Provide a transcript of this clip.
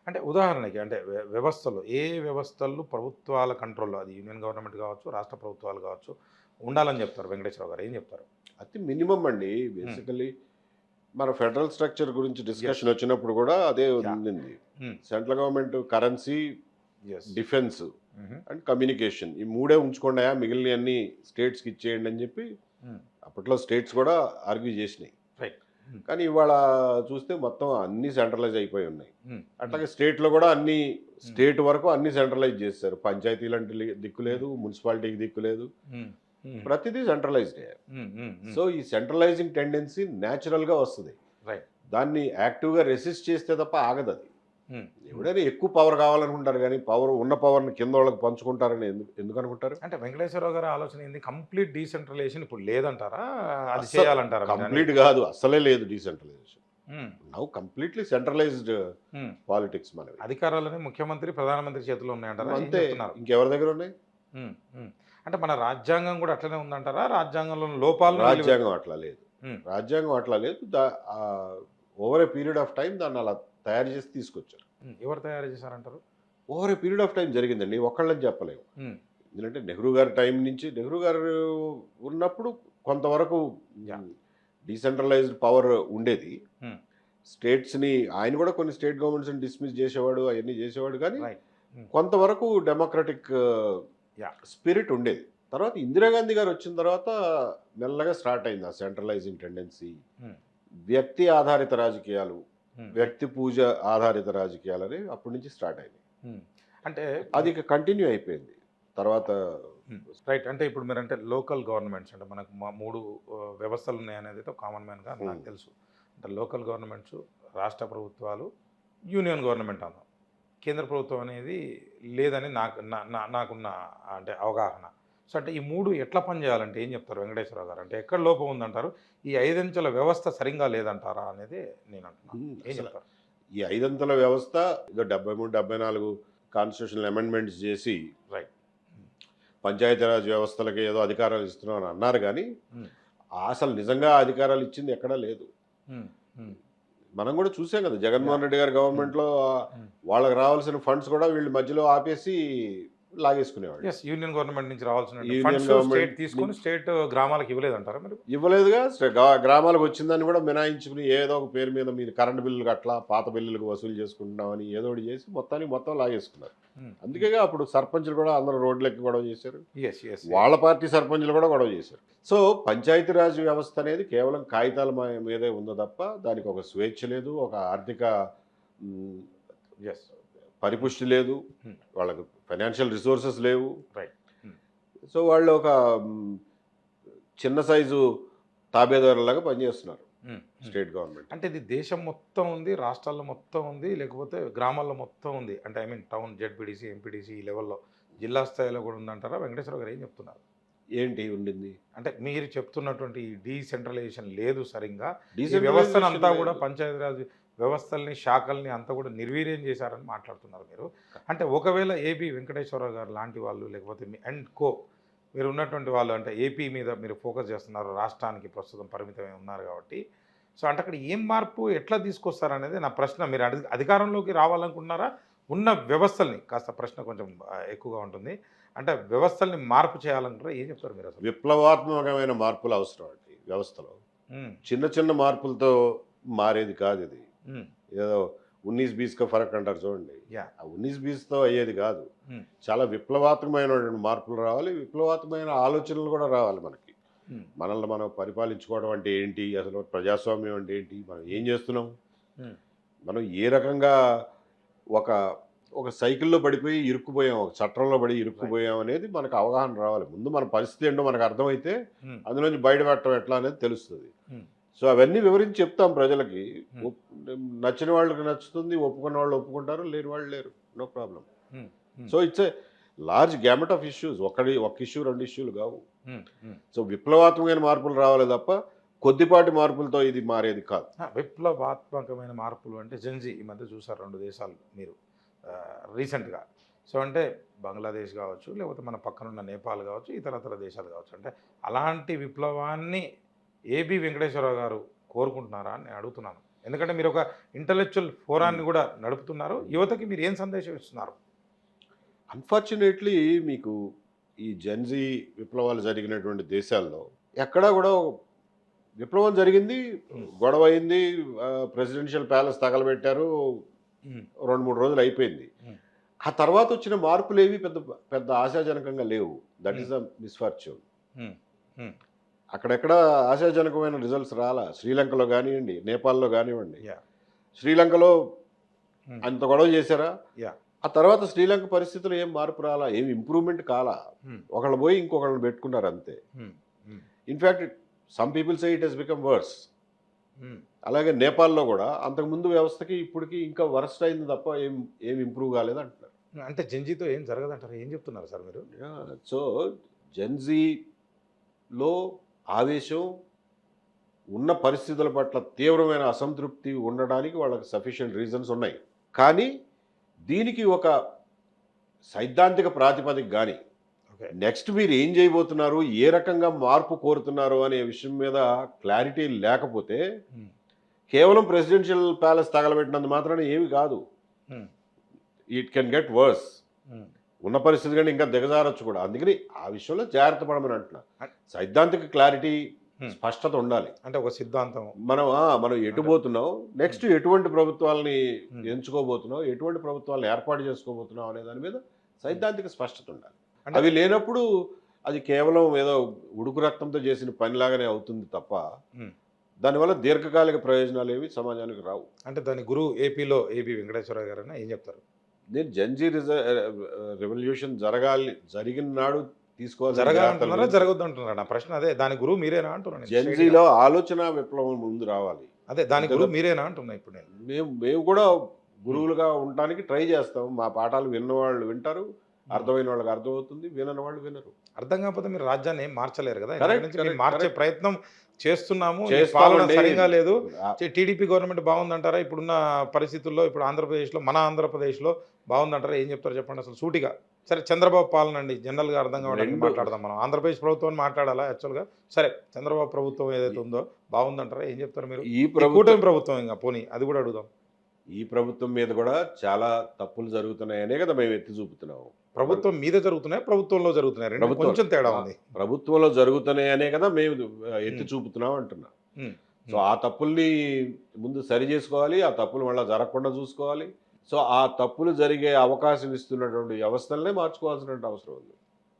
అంటే ఉదాహరణకి అంటే వ్యవస్థలు ఏ వ్యవస్థలు ప్రభుత్వాల కంట్రోల్‌లో అది యూనియన్ గవర్నమెంట్ కావచ్చు, రాష్ట్ర ప్రభుత్వాలు కావచ్చు ఉండాలని చెప్తారు వెంకటేశ్వరరావు గారు. ఏం చెప్తారు? అతి మినిమమ్ అండి. హ్మ్. బేసికల్లీ మన ఫెడరల్ స్ట్రక్చర్ గురించి యెస్. డిస్కషన్ వచ్చినప్పుడు కూడా అదే యాహ్! ఉండింది. హ్మ్. Central government currency, yes. Defence హుహు. అండ్ కమ్యూనికేషన్ ఈ మూడే ఉంచుకోండాయా మిగిలినయన్నీ స్టేట్స్‌కి ఇచ్చేయండి అని చెప్పి హ్మ్. అప్పట్లో స్టేట్స్ కూడా ఆర్గ్యూ చేసినాయి. రైట్. హ్మ్. కానీ ఇవాళ చూస్తే మొత్తం అన్నీ సెంట్రలైజ్ అయిపోయి ఉన్నాయి. హ్మ్. హ్మ్. అట్లాగే స్టేట్‌లో కూడా అన్నీ హ్మ్. స్టేట్ వరకు అన్నీ సెంట్రలైజ్ చేసేసారు. పంచాయతీలంటే దిక్కు హ్మ్. లేదు, మున్సిపాలిటీకి దిక్కు లేదు. హ్మ్. హ్మ్. ప్రతిదీ సెంట్రలైజ్డే. హ్మ్. హ్మ్. హ్మ్. సో, ఈ సెంట్రలైజింగ్ టెండెన్సీ న్యాచురల్‌గా వస్తది. రైట్. దాన్ని యాక్టివ్‌గా రెసిస్ట్ చేస్తే తప్ప ఆగదది. హ్మ్. హ్మ్. ఎవడైనా ఎక్కువ పవర్ కావాలనుకుంటారు గానీ, ఉన్న పవర్‌ని కిందోళ్ళకి పంచుకుంటారని ఎందుకనుకుంటారు? అంటే వెంకటేశ్వరరావు గారి ఆలోచన ఏంది? కంప్లీట్ డీసెంట్రలైజేషన్ ఇప్పుడు లేదంటారా? అది అస్సలు చేయాలంటారా కంప్లీట్ మీరనేది? గాదు. అస్సలే లేదు డీసెంట్రలైజేషన్. హ్మ్. నౌ కంప్లీట్‌లీ సెంట్రలైజ్డ్ హ్మ్. పాలిటిక్స్ మనవి. అధికారాలన్నీ ముఖ్యమంత్రి, ప్రధానమంత్రి చేతిలో ఉన్నాయంటారా? ఏం అంతే. చెప్తున్నారు? ఇంకెవరి దగ్గరున్నాయి? హ్మ్. హ్మ్. అంటే మన రాజ్యాంగం గూడా అట్లనే ఉందంటారా? రాజ్యాంగంలోని లోపాలను వీళ్ళు రాజ్యాంగం అట్లా లేదు. హ్మ్. రాజ్యాంగం అట్లా లేదు. Over a period of time దాన్నలా తయారు చేసి తీసుకొచ్చారు. హ్మ్. ఎవరు తయారు చేశారంటారు? Over a period of time జరిగిందండి. ఒక్కళ్ళని చెప్పలేము. హ్మ్. ఎందుకంటే నెహ్రూ గారి టైం నుంచి నెహ్రూ గారు ఉన్నప్పుడు కొంతవరకు యాహ్! డీసెంట్రలైజ్డ్ పవర్ ఉండేది. హ్మ్. స్టేట్స్‌ని ఆయన కూడా కొన్ని స్టేట్ గవర్నమెంట్స్‌ని డిస్మిస్ చేసేవాడు. అయన్నీ చేసేవాడు కానీ రైట్. హ్మ్. కొంతవరకు డెమోక్రటిక్ యాహ్! స్పిరిట్ ఉండేది. తర్వాత ఇందిరాగాంధీ గారు వచ్చిన తర్వాత మెల్లగా స్టార్ట్ అయింది ఆ సెంట్రలైజింగ్ టెండెన్సీ. హ్మ్. వ్యక్తి ఆధారిత రాజకీయాలు, హ్మ్. వ్యక్తి పూజ ఆధారిత రాజకీయాలని అప్పటి నుంచి స్టార్ట్ అయినాయి. హ్మ్. అంటే అది ఇక కంటిన్యూ అయిపోయింది. తర్వాత హ్మ్. రైట్. అంటే ఇప్పుడు మీరంటే లోకల్ గవర్నమెంట్స్ అంటే మనకు 3 వ్యవస్థలున్నాయనేదైతే కామన్ మ్యాన్‌గా నాకు హ్మ్. తెలుసు. అంటే లోకల్ గవర్నమెంట్సు, రాష్ట్ర ప్రభుత్వాలు, యూనియన్ గవర్నమెంట్ అన్నాం. కేంద్ర ప్రభుత్వం అనేది లేదని నాకు నా నా నాకున్న అంటే అవగాహన. సో, అంటే ఈ 3 ఎట్లా పనిచేయాలంటే ఏం చెప్తారు వెంకటేశ్వరరావు గారు? అంటే ఎక్కడ లోపం ఉందంటారు? ఈ ఐదంచెల వ్యవస్థ సరింగా లేదంటారా అనేది నేనంటున్నాను. ఏం అసల చెప్తారు? ఈ ఐదంతల వ్యవస్థ ఏదో 73, 74 కాన్స్టిట్యూషనల్ అమెండ్మెంట్స్ చేసి రైట్. హ్మ్. పంచాయతీరాజ్ వ్యవస్థలకి ఏదో అధికారాలు ఇస్తున్నామని అన్నారు గానీ, హ్మ్. అసలు నిజంగా అధికారాలు ఇచ్చింది ఎక్కడా లేదు. హ్మ్. హ్మ్. మనం గూడా చూసాం గదా! జగన్మోహన్ యాహ్! రెడ్డి గారి హ్మ్. గవర్నమెంట్‌లో హ్మ్. వాళ్ళకి రావాల్సిన ఫండ్స్ కూడా వీళ్ళు మధ్యలో ఆపేసి లాగేసుకునేవాళ్ళు. యెస్. యూనియన్ గవర్నమెంట్ నుంచి రావాల్సిన యూనియన్ ఫండ్స్ స్టేట్ గవర్నమెంట్ తీసుకొని నుంచి స్టేట్ గ్రామాలకు ఇవ్వలేదంటారా మీరు? ఇవ్వలేదుగా. గ్రామాలకు వచ్చిందాన్ని గూడా మినాయించుకుని ఏదో ఒక పేరు మీద మీరు కరెంట్ బిల్లులు కట్టలా, పాత బిల్లులకు వసూలు చేసుకుంటున్నామని ఏదో ఒకటి చేసి మొత్తానికి మొత్తం లాగేసుకున్నారు. హ్మ్. హ్మ్. అందుకేగా అప్పుడు సర్పంచులు కూడా అందరూ రోడ్లెక్కి గొడవ చేశారు. యెస్. యెస్. యెస్. వాళ్ళ పార్టీ సర్పంచులు కూడా గొడవ చేశారు. సో, పంచాయతీరాజ్ వ్యవస్థ అనేది కేవలం కాగితాల మీదే ఉందో తప్ప దానికి ఒక స్వేచ్ఛ లేదు. ఒక ఆర్థిక హ్మ్, యెస్. హ్మ్. పరిపుష్టి లేదు. హ్మ్. వాళ్ళకి ఫైనాన్షియల్ రిసోర్సెస్ లేవు. రైట్. హ్మ్. సో, వాళ్ళు ఒక చిన్న సైజు తాబేదారులాగా పనిచేస్తున్నారు హ్మ్. హ్మ్. State government. అంటే ఇది దేశం మొత్తం ఉంది, రాష్ట్రాల్లో మొత్తం ఉంది, లేకపోతే గ్రామాల్లో మొత్తం ఉంది. అంటే I mean town ZPTC, MPTC ఈ లెవెల్‌లో జిల్లా స్థాయిలో కూడా ఉందంటారా? వెంకటేశ్వర గారు ఏం చెప్తున్నారు? ఏంటి ఉండింది? అంటే మీరు చెప్తున్నటువంటి ఈ డీసెంట్రలైజేషన్ లేదు సరింగా. ఈ డీసెంట్రలైజేషన్ వ్యవస్థనంతా కూడా లేదు. పంచాయతీరాజ్ వ్యవస్థల్ని, శాఖల్ని అంతా కూడా నిర్వీర్యం చేశారని మాట్లాడుతున్నారు మీరు. అంటే ఒకవేళ ఏబీ వెంకటేశ్వరరావు గారు లాంటి వాళ్ళు లేకపోతే మీ అండ్ కో మీరున్నటువంటి వాళ్ళు అంటే ఏపీ మీద మీరు ఫోకస్ చేస్తున్నారు. రాష్ట్రానికి ప్రస్తుతం పరిమితమై ఉన్నారు కాబట్టి. సో, అంటే అక్కడ ఏం మార్పు ఎట్లా తీసుకొస్తారనేది నా ప్రశ్న. మీరు అధికారంలోకి రావాలనుకుంటున్నారా? ఉన్న వ్యవస్థల్ని కాస్త ప్రశ్న కొంచెం ఎక్కువగా ఉంటుంది. అంటే వ్యవస్థల్ని మార్పు చేయాలనుకుంటారా? ఏం చెప్తారు మీరసలు? విప్లవాత్మకమైన మార్పులు అవసరం అండి వ్యవస్థలో. హ్మ్. చిన్న చిన్న మార్పులతో మారేది కాదిది. హ్మ్. ఏదో 19 బీస్ కా ఫరక్ అంటారు చూడండి. యాహ్! ఆ 19 బీస్‌తో అయ్యేది కాదు. హ్మ్. చాలా విప్లవాత్మకమైనటువంటి మార్పులు రావాలి. విప్లవాత్మకమైన ఆలోచనలు కూడా రావాలి మనకి. హ్మ్. మనల్ని మనం పరిపాలించుకోవడం అంటే ఏంటి? అసలు ప్రజాస్వామ్యం అంటే ఏంటి? మనం ఏం చేస్తున్నాం? హ్మ్. మనం ఏ రకంగా ఒక, ఒక సైకిల్‌లో పడిపోయి ఇరుక్కుపోయాం. ఒక చట్రంలో పడి రైట్. ఇరుక్కుపోయాం అనేది మనకు అవగాహన రావాలి. ముందు మన పరిస్థితి ఏంటో మనకు అర్థమైతే హ్మ్. అందులోంచి బయటపడటం ఎట్లా అనేది తెలుస్తది. హ్మ్. సో, అవన్నీ వివరించి చెప్తాం ప్రజలకి. హ్మ్. ఒప్ నచ్చిన వాళ్ళకి నచ్చుతుంది. ఒప్పుకున్న వాళ్ళు ఒప్పుకుంటారు. లేని వాళ్ళు లేరు. No problem. Hmm. Hmm. So, it's a large gamut of issues. ఒక ఇష్యూ, 2 ఇష్యూలు గావు. హ్మ్. హ్మ్. సో, విప్లవాత్మకమైన మార్పులు రావాలే తప్ప కొద్దిపాటి మార్పులతో ఇది మారేది కాదు. ఆ! విప్లవాత్మకమైన మార్పులు అంటే జెన్‌జీ ఈ మధ్య చూసారు 2 దేశాలు మీరు రీసెంట్‌గా. సో, అంటే బంగ్లాదేశ్ కావచ్చు, లేకపోతే మన పక్కనున్న నేపాల్ కావచ్చు, ఇతరతర దేశాలు కావచ్చు. అంటే అలాంటి విప్లవాన్ని ఏబీ వెంకటేశ్వరరావు గారు కోరుకుంటున్నారా అని నేను అడుగుతున్నాను. ఎందుకంటే మీరు ఒక ఇంటలెక్చువల్ ఫోరాన్ని కూడా నడుపుతున్నారు. యువతకి మీరు ఏం సందేశం ఇస్తున్నారు? అన్ఫార్చునేట్లీ మీకు ఈ జెన్జీ విప్లవాలు జరిగినటువంటి దేశాల్లో ఎక్కడా కూడా విప్లవం జరిగింది, గొడవ అయింది, ప్రెసిడెన్షియల్ ప్యాలెస్ తగలబెట్టారు, 2-3 రోజులు అయిపోయింది. ఆ తర్వాత వచ్చిన మార్పులు ఏవి పెద్ద పెద్ద ఆశాజనకంగా లేవు. That is the misfortune. అక్కడెక్కడ ఆశాజనకమైన రిజల్ట్స్ రాలా. శ్రీలంకలో కానివ్వండి, నేపాల్లో కానివ్వండి. శ్రీలంకలో అంత గొడవ చేశారా? ఆ తర్వాత శ్రీలంక పరిస్థితుల్లో ఏం మార్పు రాలా, ఏం ఇంప్రూవ్మెంట్ కాలా. ఒకళ్ళు పోయి ఇంకొకళ్ళని పెట్టుకున్నారు అంతే. In fact some people say it has become worse. అలాగే నేపాల్లో కూడా అంతకుముందు వ్యవస్థకి ఇప్పటికి ఇంకా వర్స్ట్ అయింది తప్ప ఏం ఇంప్రూవ్ కాలేదు అంటున్నారు. అంటే జెన్జీతో ఏం జరగదంటారు, ఏం చెప్తున్నారు సార్ మీరు? సో జెన్జీలో ఆవేశం, ఉన్న పరిస్థితుల పట్ల తీవ్రమైన అసంతృప్తి ఉండడానికి వాళ్ళకి సఫిషియెంట్ రీజన్స్ ఉన్నాయి. కానీ దీనికి ఒక సైద్ధాంతిక ప్రాతిపదిక కానీ నెక్స్ట్ మీరు ఏం చేయబోతున్నారు, ఏ రకంగా మార్పు కోరుతున్నారు అనే విషయం మీద క్లారిటీ లేకపోతే కేవలం ప్రెసిడెన్షియల్ ప్యాలెస్ తగలబెట్టినందు మాత్రాన ఏమి కాదు. It can get worse. ఉన్న పరిస్థితి కంటే ఇంకా దిగజారొచ్చు కూడా. అందుకని ఆ విషయంలో జాగ్రత్త పడమని అంటున్నా. సైద్ధాంతిక క్లారిటీ, స్పష్టత ఉండాలి. అంటే ఒక సిద్ధాంతం మనం ఎటు పోతున్నాం, నెక్స్ట్ ఎటువంటి ప్రభుత్వాలని ఎంచుకోబోతున్నాం, ఎటువంటి ప్రభుత్వాలను ఏర్పాటు చేసుకోబోతున్నాం అనే దాని మీద సైద్ధాంతిక స్పష్టత ఉండాలి. అవి లేనప్పుడు అది కేవలం ఏదో ఉడుకు రక్తంతో చేసిన పనిలాగానే అవుతుంది తప్ప దానివల్ల దీర్ఘకాలిక ప్రయోజనాలు ఏవి సమాజానికి రావు. అంటే దాని గురువు ఏపీలో ఏపీ వెంకటేశ్వరరావు గారు ఏం చెప్తారు? నేను జెన్జీ రెవల్యూషన్ జరిగిన నాడు జరగాలంటున్నారా, జరగద్దు అంటున్నారా? నా ప్రశ్న అదే. దాని గురువు మీరేనా అంటున్నాను. జెన్జీలో ఆలోచన విప్లవం ముందు రావాలి. అదే దాని గురువు మీరేనా అంటున్నా ఇప్పుడు నేను. మేము కూడా గురువులుగా ఉండడానికి ట్రై చేస్తాం. మా పాఠాలు విన్నవాళ్ళు వింటారు, అర్థమైన వాళ్ళకి అర్థమవుతుంది, వినని వాళ్ళు వినరు. అర్థం కాకపోతే మీరు రాజ్యాన్ని ఏం మార్చలేరు కదా. మార్చే ప్రయత్నం చేస్తున్నాము, పాలన సరిగా లేదు. టీడీపీ గవర్నమెంట్ బాగుందంటారా ఇప్పుడున్న పరిస్థితుల్లో? ఇప్పుడు ఆంధ్రప్రదేశ్లో, మన ఆంధ్రప్రదేశ్లో బాగుందంటారా? ఏం చెప్తారు చెప్పండి అసలు సూటిగా. సరే, చంద్రబాబు పాలన అండి, జనరల్గా అర్థం కావడానికి మాట్లాడదాం మనం. ఆంధ్రప్రదేశ్ ప్రభుత్వాన్ని మాట్లాడాలా యాక్చువల్గా? సరే, చంద్రబాబు ప్రభుత్వం ఏదైతే ఉందో బాగుందంటారా? ఏం చెప్తారు మీరు? ఈ కూటమి ప్రభుత్వం ఇంకా పోనీ అది కూడా అడుగుదాం. ఈ ప్రభుత్వం మీద కూడా చాలా తప్పులు జరుగుతున్నాయనే కదా మేము ఎత్తి చూపుతున్నాము. ప్రభుత్వం మీద జరుగుతున్నాయి, ప్రభుత్వంలో జరుగుతున్నాయి, కొంచెం తేడా ఉంది. ప్రభుత్వంలో జరుగుతున్నాయనే కదా మేము ఎత్తి చూపుతున్నాం అంటున్నా. సో ఆ తప్పుల్ని ముందు సరి చేసుకోవాలి, ఆ తప్పులు మళ్ళీ జరగకుండా చూసుకోవాలి. సో ఆ తప్పులు జరిగే అవకాశం ఇస్తున్నటువంటి వ్యవస్థలనే మార్చుకోవాల్సిన అవసరం ఉంది.